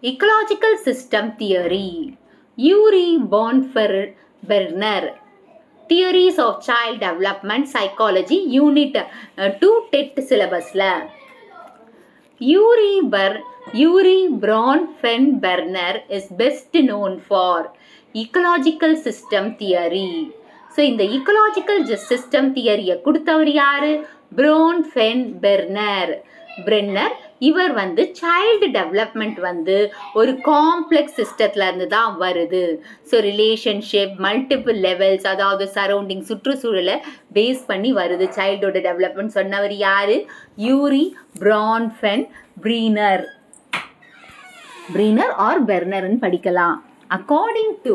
Ecological system theory. Yuri Bornberner. Theories of Child Development Psychology Unit 2 TET syllabus. Yuri Bronfenbrenner is best known for ecological system theory. So, in the ecological system theory, குடுத்தவர் யாரு? Bronfenbrenner. இவர் வந்து child development வந்து ஒரு complex சிஸ்டத்துல இருந்து தான் வருது. So relationship multiple levels, அதாவது சரௌண்டிங் சுற்றுச்சூழலை பேஸ் பண்ணி வருது சைல்டோட டெவலப்மெண்ட். சொன்னவர் யாரு? யூரி பிரான்ஃபென்பர்னர். பிரீனர் ஆர் பெர்னர்னு படிக்கலாம். According to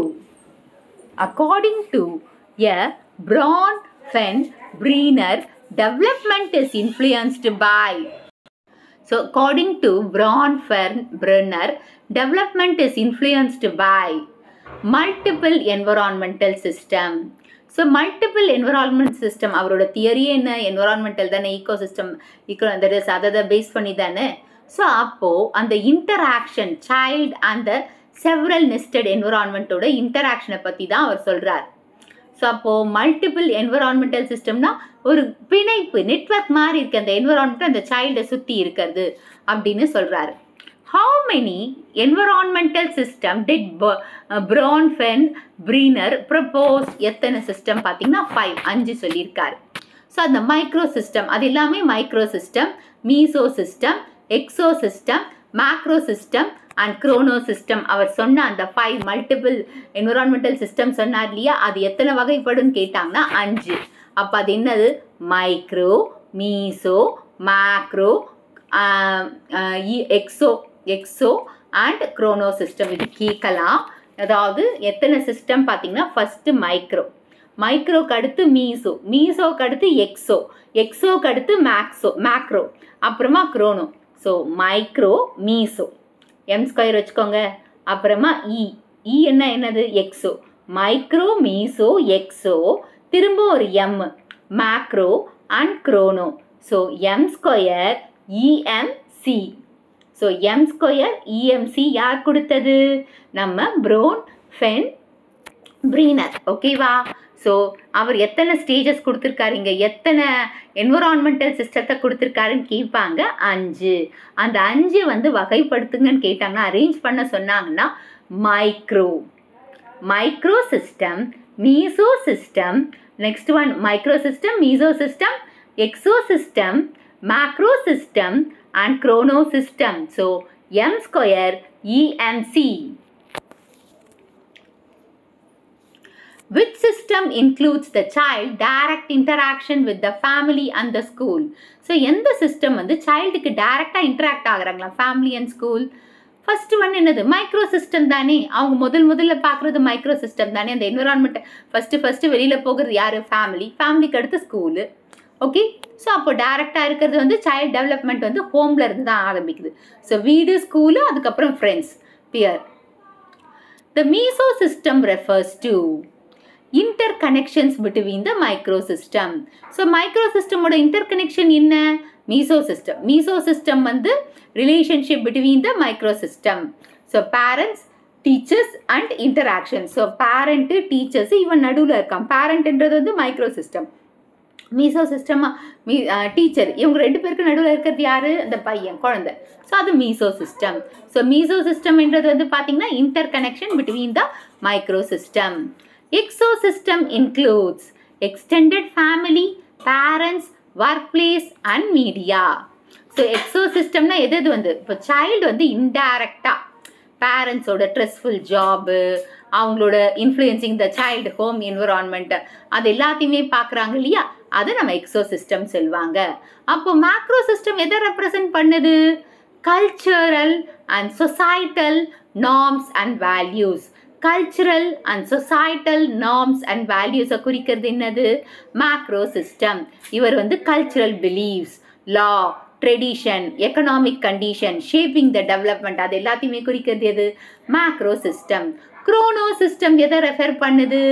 a Bronfenbrenner, development is influenced by. So, according to Bronfenbrenner, development is influenced by multiple environmental system. So, multiple environment system, அவரோட theory என்ன? environmental தானே, ecosystem, that is அதை base பண்ணி தானே. So அப்போது அந்த interaction child அந்த several nested என்விரான்மெண்ட்டோட இன்டராக்ஷனை பற்றி தான் அவர் சொல்கிறார். ஸோ அப்போது மல்டிபிள் என்விரான்மெண்டல் சிஸ்டம்னா ஒரு பிணைப்பு நெட்வொர்க் மாதிரி இருக்குது அந்த என்விரான்மெண்ட் அந்த சைல்டை சுற்றி இருக்கிறது அப்படின்னு சொல்கிறாரு. How many environmental system did Bronfenbrenner propose? எத்தனை சிஸ்டம் பார்த்தீங்கன்னா 5 சொல்லியிருக்காரு. ஸோ அந்த மைக்ரோ சிஸ்டம், அது எல்லாமே micro system, meso system, exo system, macro system and chrono system. அவர் சொன்ன அந்த 5 மல்டிபிள் என்விரான்மெண்டல் சிஸ்டம் சொன்னார் இல்லையா, அது எத்தனை வகைப்படும் கேட்டாங்கன்னா 5. அப்போ அது என்னது? Micro, meso, macro, exo and chrono system. இது கேட்கலாம். அதாவது எத்தனை சிஸ்டம் பார்த்தீங்கன்னா, ஃபஸ்ட்டு மைக்ரோக்கு அடுத்து மீசோக்கு அடுத்து எக்ஸோக்கு அடுத்து மேக்ரோ, அப்புறமா க்ரோனோ. ஸோ மைக்ரோ, மீசோ, m² வச்சுக்கோங்க. அப்புறமா என்னது? எக்ஸோ. மைக்ரோ, மீசோ, எக்ஸோ, திரும்ப ஒரு m, macro and chrono. So m² EMC. So m² EMC யார் கொடுத்தது? நம்ம Bronfenbrenner. ஓகேவா? ஸோ அவர் எத்தனை ஸ்டேஜஸ் கொடுத்துருக்காரு, இங்கே எத்தனை என்விரான்மெண்டல் சிஸ்டத்தை கொடுத்துருக்காருன்னு கேட்பாங்க. 5. அந்த 5 வந்து வகைப்படுத்துங்கன்னு கேட்டாங்கன்னா, அரேஞ்ச் பண்ண சொன்னாங்கன்னா, micro system, meso system, next one micro system, meso system, exo system, macro system and chrono system. So m² EMC. Which system includes the child direct interaction with the family and the school? So, எந்த system வந்து சைல்டுக்கு டைரக்டாக interact ஆகுறாங்களா family and school? First one என்னது? Micro system தானே. அவங்க முதல்ல பார்க்குறது மைக்ரோ சிஸ்டம் தானே. அந்த என்விரான்மெண்ட்டை ஃபஸ்ட்டு வெளியில் போகிறது யார்? ஃபேமிலிக்கு அடுத்து ஸ்கூலு. ஓகே. ஸோ அப்போ டைரக்டாக இருக்கிறது வந்து சைல்டு டெவலப்மெண்ட் வந்து ஹோமில் இருந்து தான் ஆரம்பிக்குது. ஸோ வீடு, ஸ்கூலு, அதுக்கப்புறம் friends, peer. The meso system refers to interconnections between the microsystem. So microsystem ஓட interconnection என்ன? Mesosystem வந்து relationship between the microsystem. So parents, teachers and interaction. So parent, teachers இவன் நடுவில் இருக்கான். parentன்றது வந்து microsystem. மீசோசிஸ்டம் டீச்சர், இவங்க 2 பேருக்கு நடுவில் இருக்கிறது யாரு? அந்த பையன், குழந்தை. ஸோ அது மீசோசிஸ்டம். ஸோ மீசோசிஸ்டம்ன்றது வந்து பார்த்தீங்கன்னா interconnection between the microsystem. Exosystem includes extended family, parents, workplace and media. So எக்ஸோசிஸ்டம்னா எது வந்து இப்போ சைல்டு வந்து இன்டைரக்டாக பேரண்ட்ஸோட ஸ்ட்ரெஸ்ஃபுல் ஜாபு, அவங்களோட influencing the child home environment, அது எல்லாத்தையுமே பார்க்குறாங்க இல்லையா, அதை நம்ம எக்ஸோசிஸ்டம் சொல்லுவாங்க. அப்போ மேக்ரோ சிஸ்டம் எதை ரெப்ரசன்ட் பண்ணுது? Cultural and societal norms and values. Cultural and societal norms and வேல்யூஸை குறிக்கிறது என்னது? Macro system. இவர் வந்து cultural beliefs, law, tradition, economic condition, shaping the development, அது எல்லாத்தையுமே குறிக்கிறது எது? Macro system. க்ரோனோ சிஸ்டம் எதை ரெஃபர் பண்ணுது?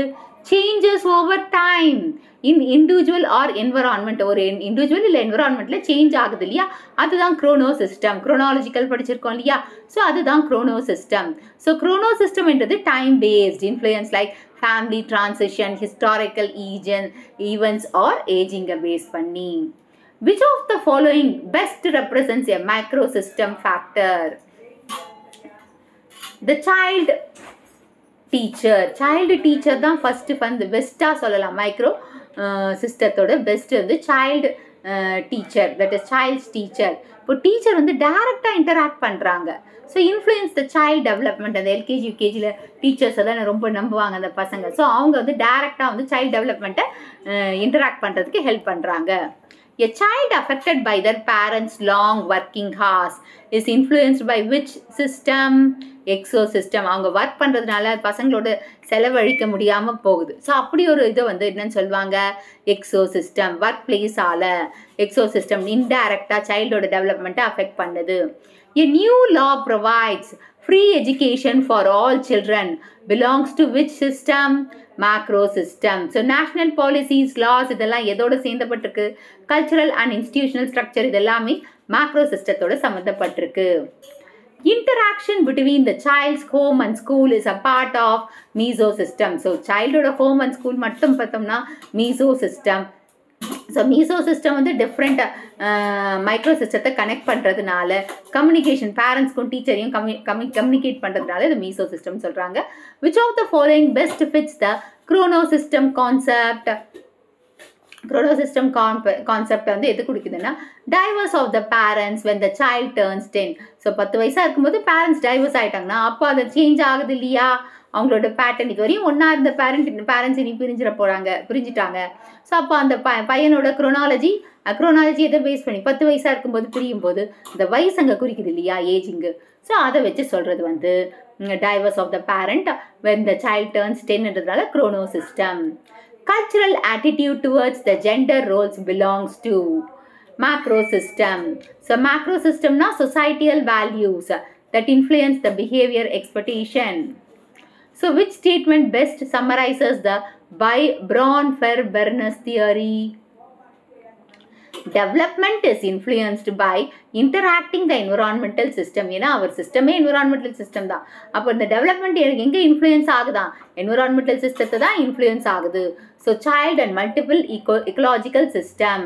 changes over time in individual or environment. ஒரு இண்டிவிஜுவல் இல்லை என்விரான்மெண்ட்டில் சேஞ்ச் ஆகுது இல்லையா, அதுதான் க்ரோனோ சிஸ்டம். க்ரோனாலஜிக்கல் படிச்சிருக்கோம் இல்லையா, ஸோ அதுதான் க்ரோனோ சிஸ்டம். ஸோ க்ரோனோ சிஸ்டம்ன்றது time based influence like family transition, historical events or ஏஜிங்கை பேஸ் பண்ணி. Which of the following best represents a microsystem factor? The child teacher தான் ஃபர்ஸ்ட் வந்து பெஸ்ட்டாக சொல்லலாம். மைக்ரோ சிஸ்டத்தோட பெஸ்ட் வந்து child teacher, that is child's teacher. இப்போ teacher வந்து டைரெக்டாக இன்டராக்ட் பண்ணுறாங்க. So influence the child development. அந்த எல்கேஜி யூகேஜியில் டீச்சர்ஸ் எல்லாம் ரொம்ப நம்புவாங்க அந்த பசங்க. ஸோ அவங்க வந்து டைரெக்டாக வந்து சைல்டு டெவலப்மெண்ட்டை இன்டராக்ட் பண்ணுறதுக்கு ஹெல்ப் பண்ணுறாங்க. A child affected by their parents' long working hours is influenced by which system? Exosystem. அவங்க ஒர்க் பண்ணுறதுனால பசங்களோட செலவழிக்க முடியாமல் போகுது. ஸோ அப்படி ஒரு இதை வந்து என்னன்னு சொல்லுவாங்க, எக்ஸோசிஸ்டம். ஒர்க் பிளேஸால் எக்ஸோசிஸ்டம் இன்டைரக்டாக சைல்டோட டெவலப்மெண்ட்டை அஃபெக்ட் பண்ணுது. A new law provides free education for all children belongs to which system? Macro system. So national policies, laws இதெல்லாம் எதோட சேர்ந்தப்பட்டிருக்கு? கல்ச்சுரல் அண்ட் இன்ஸ்டிடியூஷனல் ஸ்ட்ரக்சர் இதெல்லாமே macro சிஸ்டத்தோட சம்மந்தப்பட்டிருக்கு. Interaction between the child's home and school is a part of meso system. So childோட home and school மட்டும் பார்த்தோம்னா meso system. So meso system வந்து different micro சிஸ்டத்தை connect பண்ணுறதுனால communication, பேரண்ட்ஸ்க்கும் டீச்சரையும் communicate பண்ணுறதுனால இது மீசோ சிஸ்டம் சொல்கிறாங்க. Which of the following best fits the chrono system concept? Chrono system concept வந்து எது கொடுக்குதுன்னா, divorce of the parents when the child turns 10. So 10 வயசாக இருக்கும்போது பேரண்ட்ஸ் டைவர்ஸ் ஆகிட்டாங்கன்னா அப்போ அது சேஞ்ச் ஆகுது இல்லையா, அவங்களோட பேட்டர்ன். இது வரையும் ஒன்றா இருந்த பேரண்ட்ஸ் இனி பிரிஞ்சிட்டாங்க. ஸோ அப்போ அந்த பையனோட க்ரோனாலஜி எதை பேஸ் பண்ணி 10 வயசாக இருக்கும்போது பிரியும் போது இந்த வயசு அங்கே குறிக்குது இல்லையா, ஏஜிங்கு. ஸோ அதை வச்சு சொல்கிறது வந்து divorce of the parent when the child turns 10ன்றதுனால chrono system. Cultural attitude towards the gender roles belongs to macro system. So macro system na societal values that influence the behavior expectation. So which statement best summarizes the Braun-Fern-Bernes theory? Development is influenced by interacting the environmental system. ஏன்னா அவர் சிஸ்டமே environmental system தான். அப்போ இந்த development எங்கே influence ஆகுதான், environmental system தான் influence ஆகுது. So child and multiple ecological system.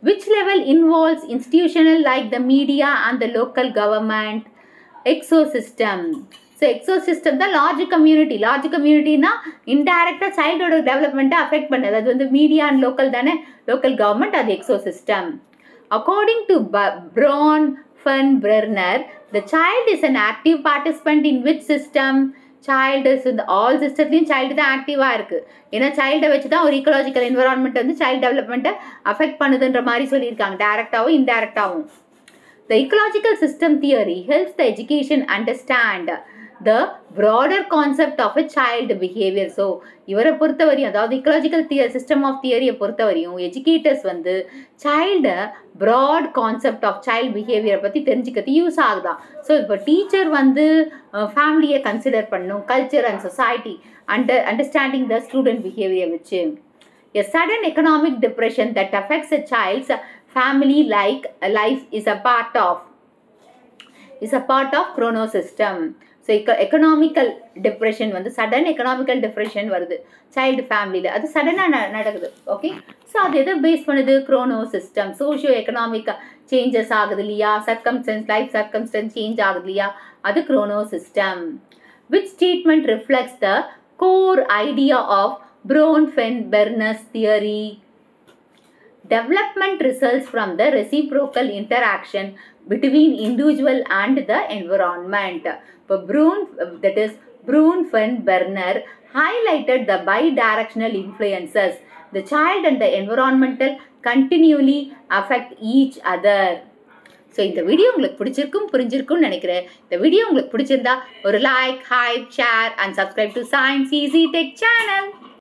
Which level involves institutional like the media and the local government? Exosystem. So exosystem தான் large கம்யூனிட்டினா இன்டைரக்டாக சைல்டோட டெவலப்மெண்ட்டை affect பண்ணுது. அது வந்து மீடியா அண்ட் லோக்கல் தானே, லோக்கல் கவர்மெண்ட், அது exosystem. According to Braun-Fern-Bernes, the child is an active participant in which system? Child இந்த all சிஸ்டத்துலையும் child தான் ஆக்டிவாக இருக்குது. ஏன்னா சைல்டை வச்சு தான் ஒரு ஈக்கலாஜிக்கல் என்விரான்மெண்ட் வந்து சைல்டு டெவலப்மெண்ட்டை அஃபெக்ட் பண்ணுதுன்ற மாதிரி சொல்லியிருக்காங்க, டைரக்டாகவும் இன்டைரக்டாகவும். The ecological system theory helps the education understand the broader concept of a child behavior. So இவரை பொறுத்தவரையும், அதாவது ecological system of theory பொறுத்தவரையும் எஜுகேட்டர்ஸ் வந்து child broad concept of child பிஹேவியரை பற்றி தெரிஞ்சுக்கிறது யூஸ் ஆகுதான். ஸோ இப்போ டீச்சர் வந்து ஃபேமிலியை கன்சிடர் பண்ணும், culture and society understanding the student behaviour வச்சு. A sudden economic depression that affects a child's family like life is a part of chrono system. So economical depression வந்து sudden economical depression வருது child ஃபேமிலியில், அது சடனாக நடக்குது. Okay, so அது எதை base பண்ணுது? chrono system. Socio economic changes ஆகுது இல்லையா, லைஃப் சர்க்கம்ஸ்டன்ஸ் சேஞ்ச் ஆகுது இல்லையா, அது chrono system. Which statement reflects the core idea of Braun-Fern-Bernes theory? Development results from the reciprocal interaction between individual and the environment. But Braun-Fern-Bernes highlighted the bidirectional influences. The child and the environmental continually affect each other. So இந்த video உங்களுக்கு புரிஞ்சிருக்கும்னு நினைக்கிறேன். இந்த video உங்களுக்கு பிடிச்சிருந்தா ஒரு like, hype, share and subscribe to science easy tech channel.